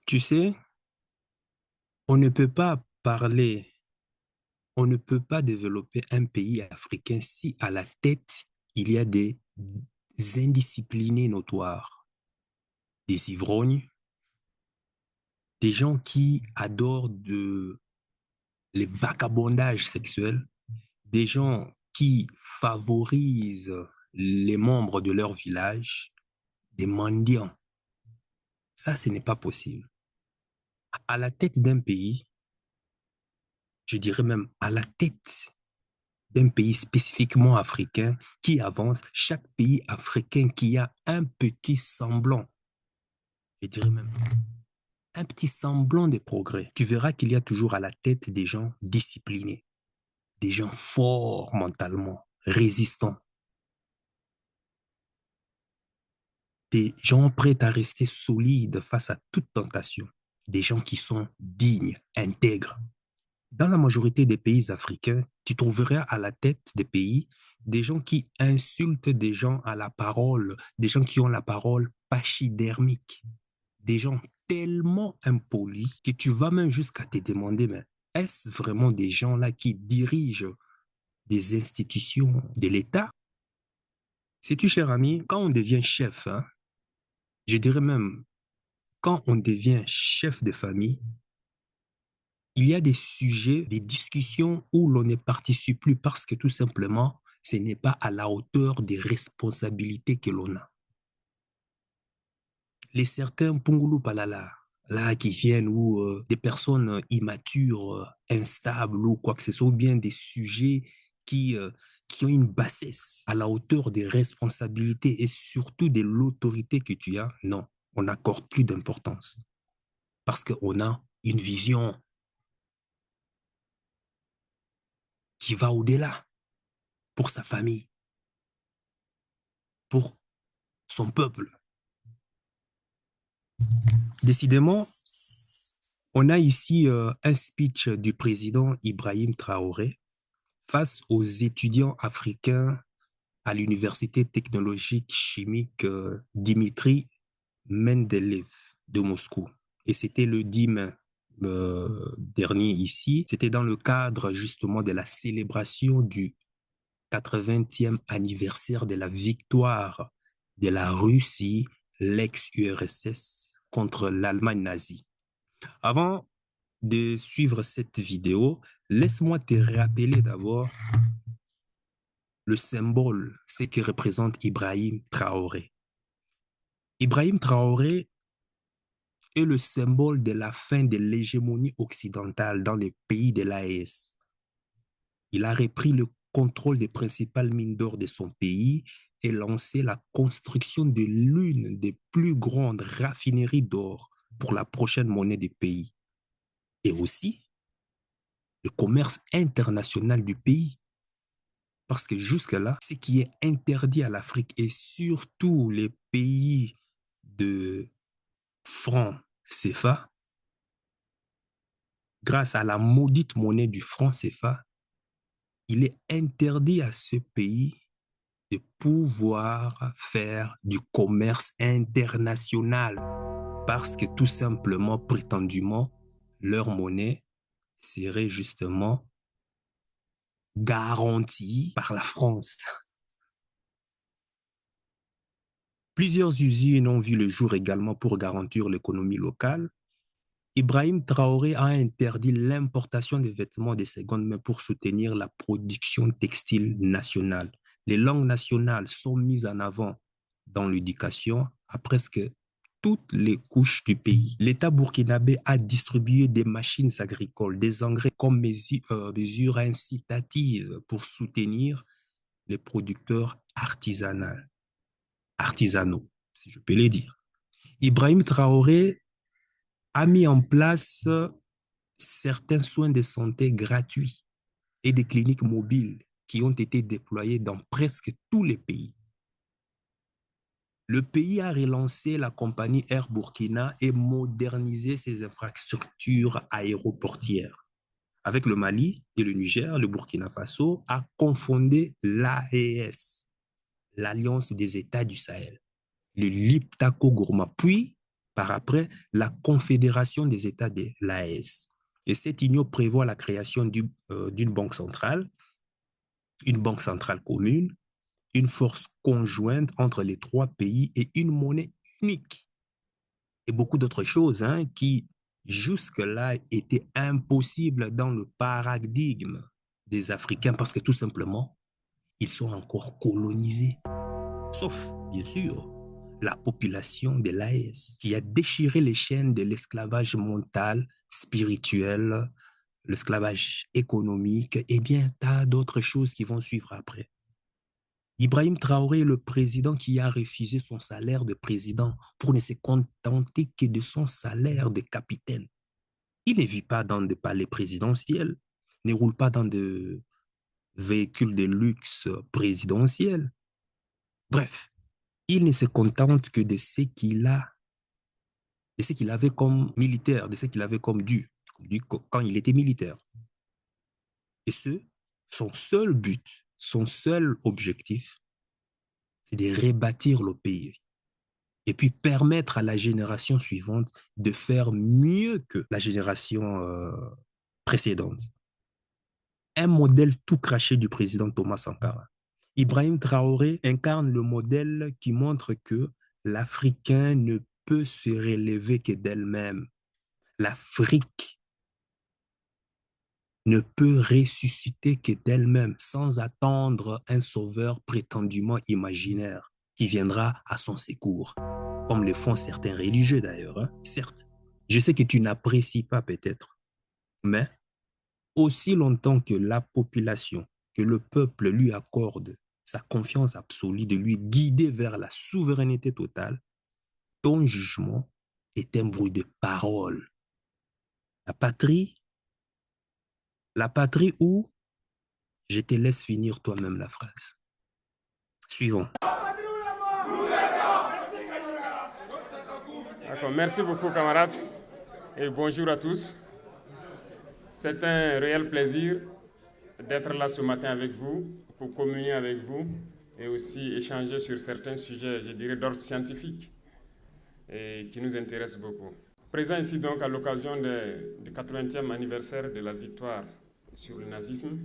Tu sais, on ne peut pas parler, on ne peut pas développer un pays africain si à la tête, il y a des indisciplinés notoires, des ivrognes, des gens qui adorent les vagabondages sexuels, des gens qui favorisent les membres de leur village, des mendiants. Ça, ce n'est pas possible. À la tête d'un pays, je dirais même à la tête d'un pays spécifiquement africain qui avance, chaque pays africain qui a un petit semblant, je dirais même un petit semblant de progrès, tu verras qu'il y a toujours à la tête des gens disciplinés, des gens forts mentalement, résistants, des gens prêts à rester solides face à toute tentation, des gens qui sont dignes, intègres. Dans la majorité des pays africains, tu trouveras à la tête des pays des gens qui insultent des gens à la parole, des gens qui ont la parole pachydermique, des gens tellement impolis que tu vas même jusqu'à te demander, mais est-ce vraiment des gens-là qui dirigent des institutions de l'État? Sais-tu, cher ami, quand on devient chef, hein, je dirais même, quand on devient chef de famille, il y a des sujets, des discussions où l'on ne participe plus parce que tout simplement, ce n'est pas à la hauteur des responsabilités que l'on a. Les certains Pungulu Palala, là, qui viennent, ou des personnes immatures, instables, ou quoi que ce soit, ou bien des sujets qui, euh, qui ont une bassesse à la hauteur des responsabilités et surtout de l'autorité que tu as, non, on n'accorde plus d'importance parce qu'on a une vision qui va au-delà pour sa famille, pour son peuple. Décidément, on a ici un speech du président Ibrahim Traoré face aux étudiants africains à l'Université technologique chimique Dimitri Mendeleev de Moscou. Et c'était le 10 mai dernier ici. C'était dans le cadre justement de la célébration du 80e anniversaire de la victoire de la Russie, l'ex-URSS, contre l'Allemagne nazie. Avant de suivre cette vidéo, laisse-moi te rappeler d'abord le symbole, ce que représente Ibrahim Traoré. Ibrahim Traoré est le symbole de la fin de l'hégémonie occidentale dans les pays de l'AES. Il a repris le contrôle des principales mines d'or de son pays et lancé la construction de l'une des plus grandes raffineries d'or pour la prochaine monnaie du pays. Et aussi le commerce international du pays. Parce que jusque-là, ce qui est interdit à l'Afrique et surtout les pays de franc CFA, grâce à la maudite monnaie du franc CFA, il est interdit à ce pays de pouvoir faire du commerce international parce que tout simplement, prétendument, leur monnaie serait justement garantie par la France. Plusieurs usines ont vu le jour également pour garantir l'économie locale. Ibrahim Traoré a interdit l'importation de vêtements de seconde main pour soutenir la production textile nationale. Les langues nationales sont mises en avant dans l'éducation à presque toutes les couches du pays. L'État burkinabé a distribué des machines agricoles, des engrais comme mesure incitative pour soutenir les producteurs artisanaux, si je peux les dire. Ibrahim Traoré a mis en place certains soins de santé gratuits et des cliniques mobiles qui ont été déployés dans presque tous les pays. Le pays a relancé la compagnie Air Burkina et modernisé ses infrastructures aéroportières. Avec le Mali et le Niger, le Burkina Faso a confondé l'AES, l'Alliance des États du Sahel, le Liptako Gourma, puis par après la Confédération des États de l'AES. Et cette union prévoit la création d'une banque centrale commune, une force conjointe entre les trois pays et une monnaie unique. Et beaucoup d'autres choses qui, jusque-là, étaient impossibles dans le paradigme des Africains parce que tout simplement, ils sont encore colonisés. Sauf, bien sûr, la population de l'AES qui a déchiré les chaînes de l'esclavage mental, spirituel, l'esclavage économique et bien tas d'autres choses qui vont suivre après. Ibrahim Traoré est le président qui a refusé son salaire de président pour ne se contenter que de son salaire de capitaine. Il ne vit pas dans des palais présidentiels, ne roule pas dans des véhicules de luxe présidentiels. Bref, il ne se contente que de ce qu'il a, de ce qu'il avait comme militaire, de ce qu'il avait comme dû quand il était militaire. Et son seul but, son seul objectif, c'est de rebâtir le pays et puis permettre à la génération suivante de faire mieux que la génération précédente. Un modèle tout craché du président Thomas Sankara. Ibrahim Traoré incarne le modèle qui montre que l'Africain ne peut se relever que d'elle-même. L'Afrique ne peut ressusciter que d'elle-même sans attendre un sauveur prétendument imaginaire qui viendra à son secours, comme le font certains religieux d'ailleurs. Certes, je sais que tu n'apprécies pas peut-être, mais aussi longtemps que la population, que le peuple lui accorde sa confiance absolue de lui guider vers la souveraineté totale, ton jugement est un bruit de parole. La patrie, la patrie où je te laisse finir toi-même la phrase. Suivant. D'accord, merci beaucoup camarades et bonjour à tous. C'est un réel plaisir d'être là ce matin avec vous, pour communier avec vous et aussi échanger sur certains sujets, je dirais, d'ordre scientifique et qui nous intéressent beaucoup. Présent ici donc à l'occasion du 80e anniversaire de la victoire sur le nazisme,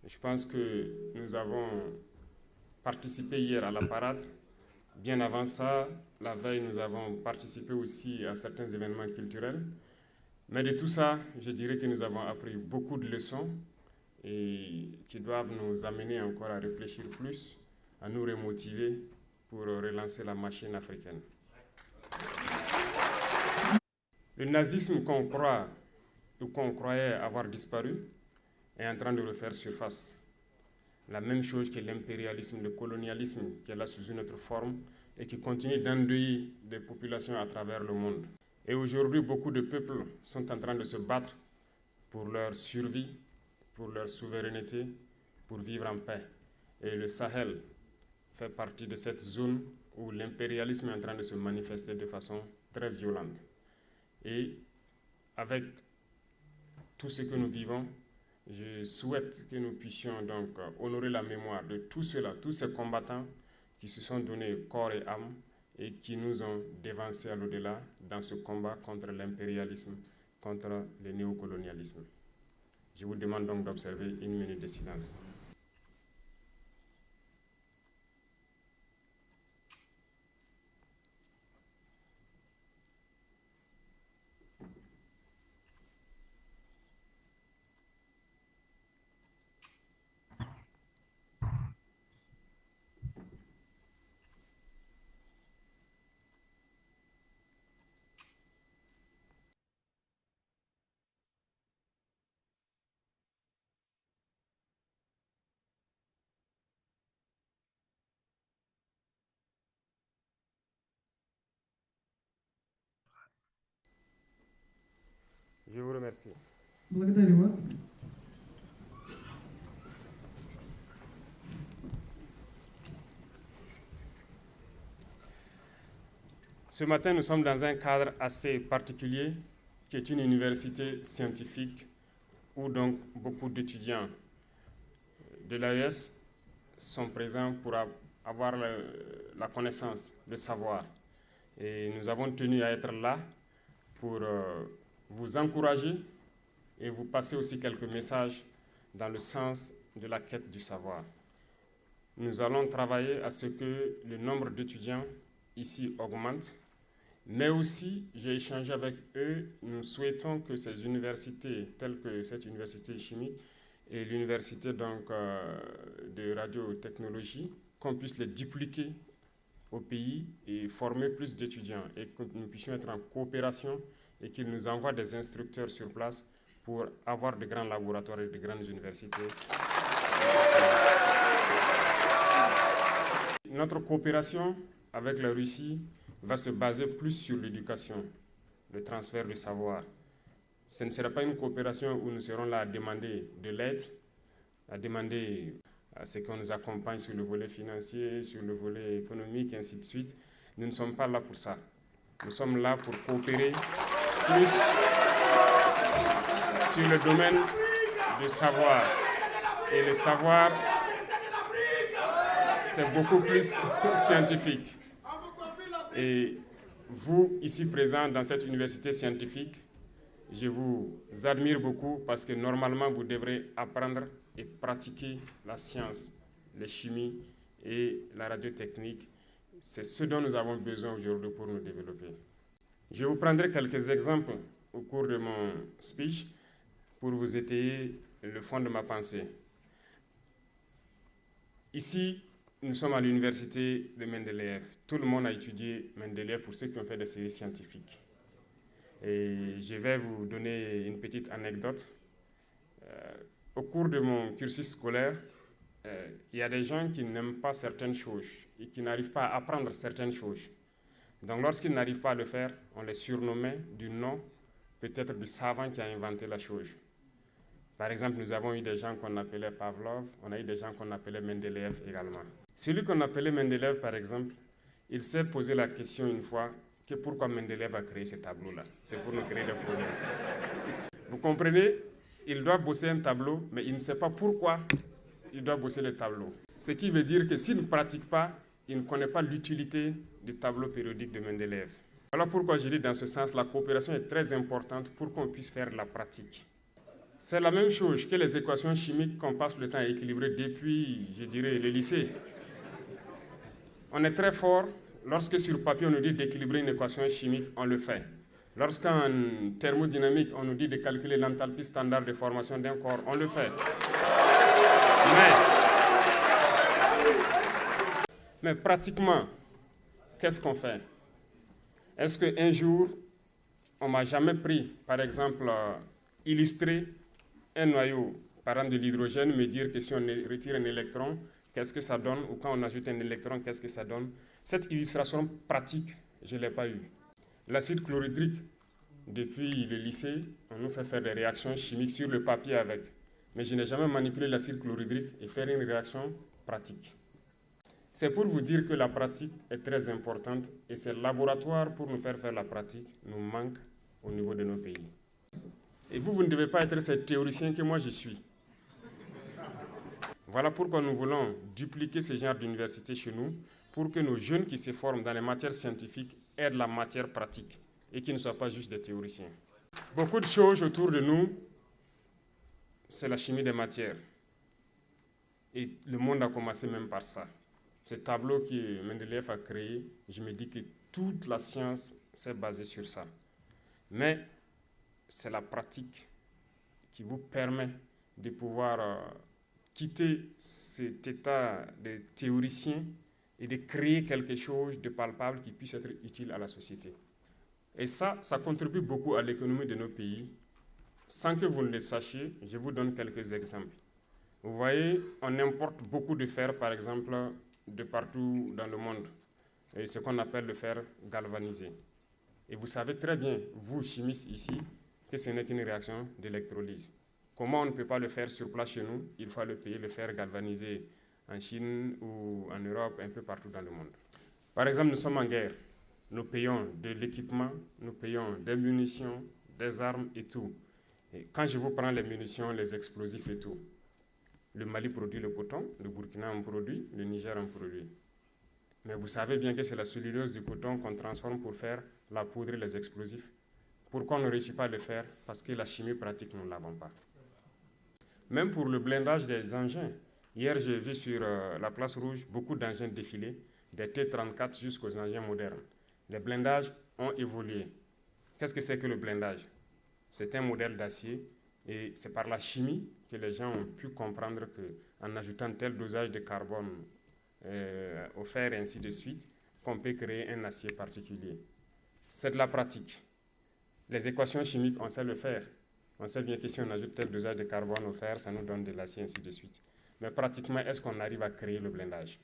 je pense que nous avons participé hier à la parade. Bien avant ça, la veille, nous avons participé aussi à certains événements culturels. Mais de tout ça, je dirais que nous avons appris beaucoup de leçons et qui doivent nous amener encore à réfléchir plus, à nous remotiver pour relancer la machine africaine. Le nazisme qu'on croit ou qu'on croyait avoir disparu est en train de refaire surface. La même chose que l'impérialisme, le colonialisme qui est là sous une autre forme et qui continue d'endeuiller des populations à travers le monde. Et aujourd'hui, beaucoup de peuples sont en train de se battre pour leur survie, pour leur souveraineté, pour vivre en paix. Et le Sahel fait partie de cette zone où l'impérialisme est en train de se manifester de façon très violente. Et avec tout ce que nous vivons, je souhaite que nous puissions donc honorer la mémoire de tout cela, tous ces combattants qui se sont donnés corps et âme et qui nous ont dévancés à l'au-delà dans ce combat contre l'impérialisme, contre le néocolonialisme. Je vous demande donc d'observer une minute de silence. Je vous remercie. Ce matin, nous sommes dans un cadre assez particulier qui est une université scientifique où donc beaucoup d'étudiants de l'AES sont présents pour avoir la connaissance, le savoir. Et nous avons tenu à être là pour vous encourager et vous passer aussi quelques messages dans le sens de la quête du savoir. Nous allons travailler à ce que le nombre d'étudiants ici augmente, mais aussi, j'ai échangé avec eux, nous souhaitons que ces universités, telles que cette université chimique et l'université de radiotechnologie, qu'on puisse les dupliquer au pays et former plus d'étudiants et que nous puissions être en coopération et qu'ils nous envoient des instructeurs sur place pour avoir de grands laboratoires et de grandes universités. Notre coopération avec la Russie va se baser plus sur l'éducation, le transfert de savoir. Ce ne sera pas une coopération où nous serons là à demander de l'aide, à demander à ce qu'on nous accompagne sur le volet financier, sur le volet économique, et ainsi de suite. Nous ne sommes pas là pour ça. Nous sommes là pour coopérer plus sur le domaine du savoir. Et le savoir, c'est beaucoup plus scientifique. Et vous, ici présents dans cette université scientifique, je vous admire beaucoup parce que normalement, vous devrez apprendre et pratiquer la science, la chimie et la radiotechnique. C'est ce dont nous avons besoin aujourd'hui pour nous développer. Je vous prendrai quelques exemples au cours de mon speech pour vous étayer le fond de ma pensée. Ici, nous sommes à l'université de Mendeleïev. Tout le monde a étudié Mendeleïev pour ceux qui ont fait des séries scientifiques. Et je vais vous donner une petite anecdote. Au cours de mon cursus scolaire, il y a des gens qui n'aiment pas certaines choses et qui n'arrivent pas à apprendre certaines choses. Donc lorsqu'ils n'arrivent pas à le faire, on les surnommait du nom peut-être du savant qui a inventé la chose. Par exemple, nous avons eu des gens qu'on appelait Pavlov, on a eu des gens qu'on appelait Mendeleïev également. Celui qu'on appelait Mendeleïev, par exemple, il s'est posé la question une fois que pourquoi Mendeleïev a créé ce tableau-là. C'est pour nous créer des problèmes. Vous comprenez? Il doit bosser un tableau, mais il ne sait pas pourquoi il doit bosser le tableau. Ce qui veut dire que s'il ne pratique pas, il ne connaît pas l'utilité du tableau périodique de Mendeleïev. Voilà pourquoi je dis dans ce sens, la coopération est très importante pour qu'on puisse faire de la pratique. C'est la même chose que les équations chimiques qu'on passe le temps à équilibrer depuis, je dirais, le lycée. On est très fort, lorsque sur papier on nous dit d'équilibrer une équation chimique, on le fait. Lorsqu'en thermodynamique on nous dit de calculer l'enthalpie standard de formation d'un corps, on le fait. Mais pratiquement, qu'est-ce qu'on fait? Est-ce qu'un jour, on m'a jamais pris, par exemple, illustrer un noyau, par exemple de l'hydrogène, me dire que si on retire un électron, qu'est-ce que ça donne, ou quand on ajoute un électron, qu'est-ce que ça donne? Cette illustration pratique, je ne l'ai pas eue. L'acide chlorhydrique, depuis le lycée, on nous fait faire des réactions chimiques sur le papier avec. Mais je n'ai jamais manipulé l'acide chlorhydrique et faire une réaction pratique. C'est pour vous dire que la pratique est très importante et ces laboratoires pour nous faire la pratique nous manquent au niveau de nos pays. Et vous ne devez pas être ce théoricien que moi je suis. Voilà pourquoi nous voulons dupliquer ce genre d'université chez nous pour que nos jeunes qui se forment dans les matières scientifiques aient de la matière pratique et qu'ils ne soient pas juste des théoriciens. Beaucoup de choses autour de nous, c'est la chimie des matières. Et le monde a commencé même par ça. Ce tableau que Mendeleïev a créé, je me dis que toute la science s'est basée sur ça. Mais c'est la pratique qui vous permet de pouvoir quitter cet état de théoricien et de créer quelque chose de palpable qui puisse être utile à la société. Et ça contribue beaucoup à l'économie de nos pays. Sans que vous ne le sachiez, je vous donne quelques exemples. Vous voyez, on importe beaucoup de fer, par exemple, de partout dans le monde, et ce qu'on appelle le fer galvanisé. Et vous savez très bien, vous chimistes ici, que ce n'est qu'une réaction d'électrolyse. Comment on ne peut pas le faire sur place chez nous? Il faut le payer, le fer galvanisé en Chine ou en Europe, un peu partout dans le monde. Par exemple, nous sommes en guerre. Nous payons de l'équipement, nous payons des munitions, des armes et tout. Et quand je vous prends les munitions, les explosifs et tout, le Mali produit le coton, le Burkina en produit, le Niger en produit. Mais vous savez bien que c'est la cellulose du coton qu'on transforme pour faire la poudre et les explosifs. Pourquoi on ne réussit pas à le faire? Parce que la chimie pratique, nous ne l'avons pas. Même pour le blindage des engins. Hier, j'ai vu sur la place rouge beaucoup d'engins défiler, des T-34 jusqu'aux engins modernes. Les blindages ont évolué. Qu'est-ce que c'est que le blindage? C'est un modèle d'acier et c'est par la chimie que les gens ont pu comprendre qu'en ajoutant tel dosage de carbone au fer et ainsi de suite, qu'on peut créer un acier particulier. C'est de la pratique. Les équations chimiques, on sait le faire. On sait bien que si on ajoute tel dosage de carbone au fer, ça nous donne de l'acier, ainsi de suite. Mais pratiquement, est-ce qu'on arrive à créer le blindage?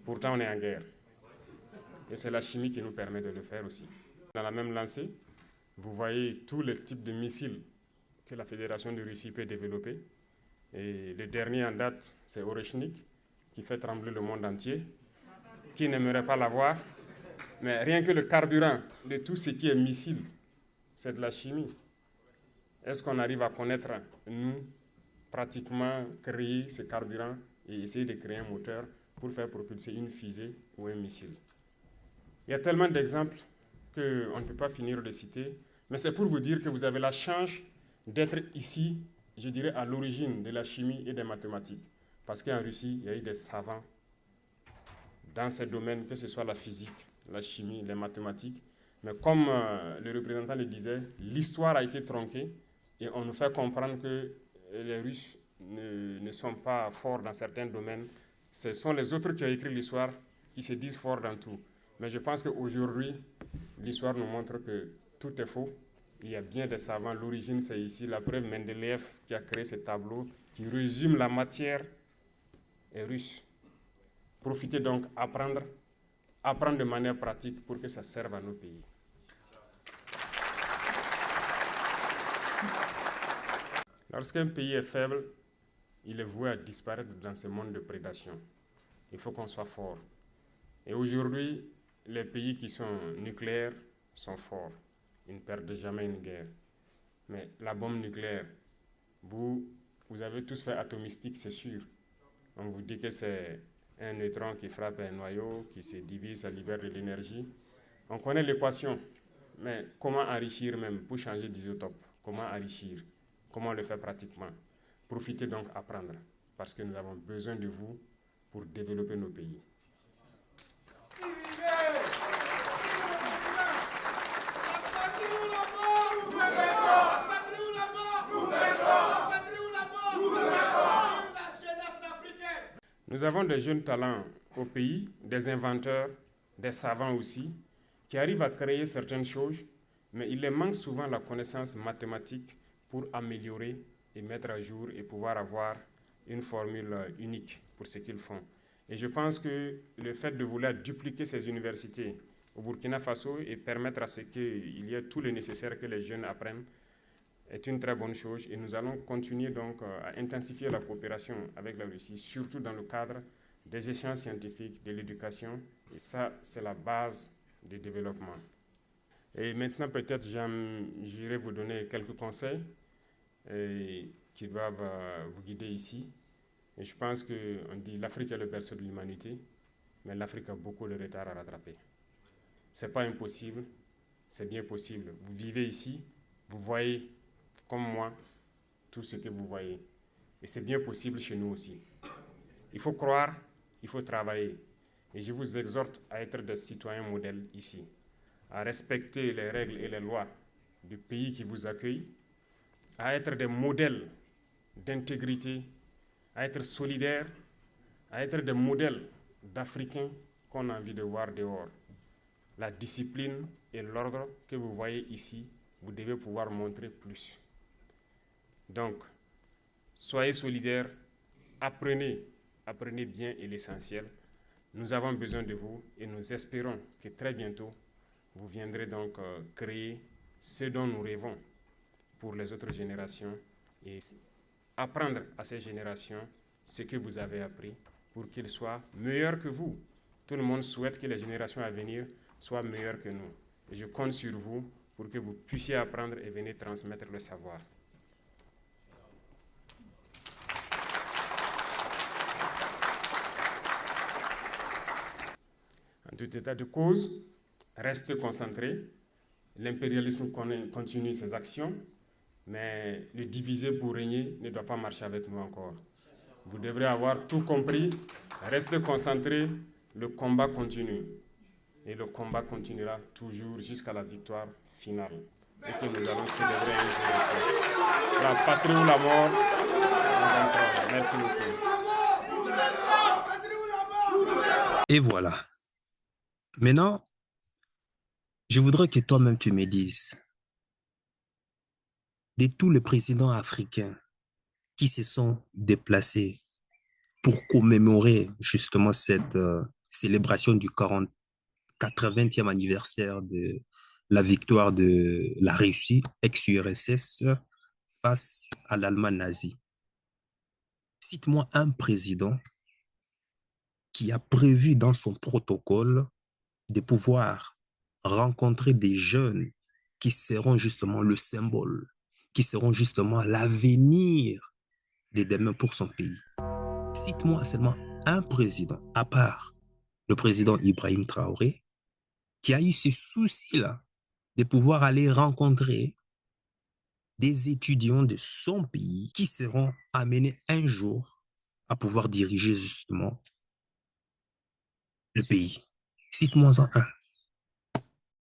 Pourtant, on est en guerre. Et c'est la chimie qui nous permet de le faire aussi. Dans la même lancée, vous voyez tous les types de missiles que la Fédération de Russie peut développer. Et le dernier en date, c'est Oreshnik, qui fait trembler le monde entier. Qui n'aimerait pas l'avoir? Mais rien que le carburant de tout ce qui est missile, c'est de la chimie. Est-ce qu'on arrive à connaître, nous, pratiquement créer ce carburant et essayer de créer un moteur pour faire propulser une fusée ou un missile? Il y a tellement d'exemples qu'on ne peut pas finir de citer, mais c'est pour vous dire que vous avez la chance d'être ici, je dirais, à l'origine de la chimie et des mathématiques. Parce qu'en Russie, il y a eu des savants dans ces domaines, que ce soit la physique, la chimie, les mathématiques. Mais comme le représentant le disait, l'histoire a été tronquée et on nous fait comprendre que les Russes ne sont pas forts dans certains domaines. Ce sont les autres qui ont écrit l'histoire qui se disent forts dans tout. Mais je pense qu'aujourd'hui, l'histoire nous montre que tout est faux. Il y a bien des savants. L'origine, c'est ici. La preuve, Mendeleïev qui a créé ce tableau qui résume la matière est russe. Profitez donc, apprendre de manière pratique pour que ça serve à nos pays. Lorsqu'un pays est faible, il est voué à disparaître dans ce monde de prédation. Il faut qu'on soit fort. Et aujourd'hui, les pays qui sont nucléaires sont forts. Ils ne perdent jamais une guerre. Mais la bombe nucléaire, vous avez tous fait atomistique, c'est sûr. On vous dit que c'est un neutron qui frappe un noyau, qui se divise, ça libère de l'énergie. On connaît l'équation, mais comment enrichir même pour changer d'isotope? Comment enrichir? Comment on le fait pratiquement? Profitez donc apprendre, parce que nous avons besoin de vous pour développer nos pays. Nous avons des jeunes talents au pays, des inventeurs, des savants aussi, qui arrivent à créer certaines choses, mais il leur manque souvent la connaissance mathématique pour améliorer et mettre à jour et pouvoir avoir une formule unique pour ce qu'ils font. Et je pense que le fait de vouloir dupliquer ces universités au Burkina Faso et permettre à ce qu'il y ait tout le nécessaire que les jeunes apprennent est une très bonne chose et nous allons continuer donc à intensifier la coopération avec la Russie, surtout dans le cadre des échanges scientifiques, de l'éducation, et ça, c'est la base du développement. Et maintenant, peut-être, j'irai vous donner quelques conseils qui doivent vous guider ici. Et je pense qu'on dit l'Afrique est le berceau de l'humanité, mais l'Afrique a beaucoup de retard à rattraper. Ce n'est pas impossible, c'est bien possible. Vous vivez ici, vous voyez comme moi, tout ce que vous voyez. Et c'est bien possible chez nous aussi. Il faut croire, il faut travailler. Et je vous exhorte à être des citoyens modèles ici, à respecter les règles et les lois du pays qui vous accueille, à être des modèles d'intégrité, à être solidaires, à être des modèles d'Africains qu'on a envie de voir dehors. La discipline et l'ordre que vous voyez ici, vous devez pouvoir montrer plus. Donc, soyez solidaires, apprenez bien et l'essentiel. Nous avons besoin de vous et nous espérons que très bientôt, vous viendrez donc créer ce dont nous rêvons pour les autres générations et apprendre à ces générations ce que vous avez appris pour qu'ils soient meilleurs que vous. Tout le monde souhaite que les générations à venir soient meilleures que nous. Et je compte sur vous pour que vous puissiez apprendre et venir transmettre le savoir. En tout état de cause, restez concentrés. L'impérialisme continue ses actions, mais le diviser pour régner ne doit pas marcher avec nous encore. Vous devrez avoir tout compris. Restez concentrés. Le combat continue. Et le combat continuera toujours jusqu'à la victoire finale. Et que nous allons célébrer un jour ici. La patrie ou la mort. Merci beaucoup. Et voilà. Maintenant, je voudrais que toi-même tu me dises, de tous les présidents africains qui se sont déplacés pour commémorer justement cette célébration du 80e anniversaire de la victoire de la Russie, ex-URSS, face à l'Allemagne nazie. Cite-moi un président qui a prévu dans son protocole de pouvoir rencontrer des jeunes qui seront justement le symbole, qui seront justement l'avenir de demain pour son pays. Cite-moi seulement un président, à part le président Ibrahim Traoré, qui a eu ce souci-là de pouvoir aller rencontrer des étudiants de son pays qui seront amenés un jour à pouvoir diriger justement le pays. Cite-moi en un.